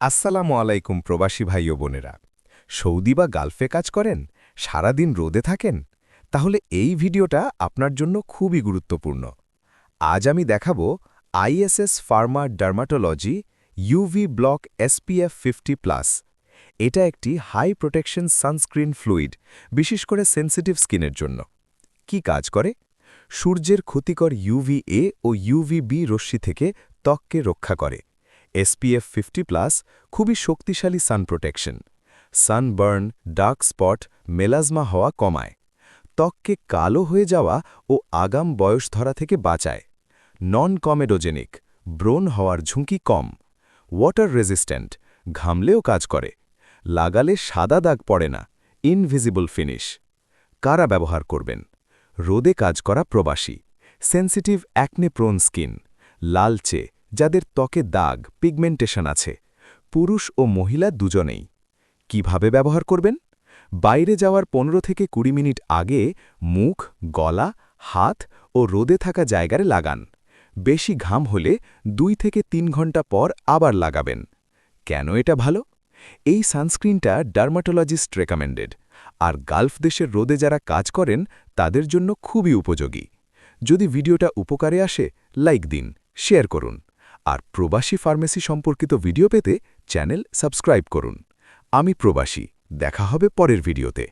আসসালামু আলাইকুম প্রবাসী ভাই ও বোনেরা। সৌদি বা গালফে কাজ করেন, সারাদিন রোদে থাকেন, তাহলে এই ভিডিওটা আপনার জন্য খুবই গুরুত্বপূর্ণ। আজ আমি দেখাবো ISS Pharma dermatology UV block SPF 50+। এটা একটি হাই প্রোটেকশন সানস্ক্রিন ফ্লুইড, বিশেষ করে সেন্সিটিভ স্কিনের জন্য। কি কাজ করে? সূর্যের ক্ষতিকর ইউভিএ ও ইউভিবি রশ্মি থেকে ত্বককে রক্ষা করে। এসপিএফ 50+ খুবই শক্তিশালী সান protection. Sunburn, dark spot, melasma হওয়া কমায়। ত্বককে কালো হয়ে যাওয়া ও আগাম বয়স ধরা থেকে বাঁচায়। নন কমেডোজেনিক, ব্রণ হওয়ার ঝুঁকি কম। ওয়াটার রেজিস্ট্যান্ট, ঘামলেও কাজ করে। লাগালে সাদা দাগ পড়ে না, ইনভিজিবল ফিনিশ। কারা ব্যবহার করবেন? রোদে কাজ করা প্রবাসী, সেন্সিটিভ অ্যাকনে প্রোন স্কিন, লালচে, যাদের ত্বকে দাগ পিগমেন্টেশন আছে, পুরুষ ও মহিলা দুজনেই। কিভাবে ব্যবহার করবেন? বাইরে যাওয়ার 15 থেকে 20 মিনিট আগে মুখ, গলা, হাত ও রোদে থাকা জায়গায় লাগান। বেশি ঘাম হলে 2 থেকে 3 ঘন্টা পর আবার লাগাবেন। কেন এটা ভালো? এই সানস্ক্রিনটা ডার্মাটোলজিস্ট রেকমেন্ডেড, আর গালফ দেশের রোদে যারা কাজ করেন তাদের জন্য খুবই উপযোগী। যদি ভিডিওটা উপকারে আসে, লাইক দিন, শেয়ার করুন। আর প্রবাসী ফার্মেসি সম্পর্কিত ভিডিও পেতে চ্যানেল সাবস্ক্রাইব করুন। আমি প্রবাসী, দেখা হবে পরের ভিডিওতে।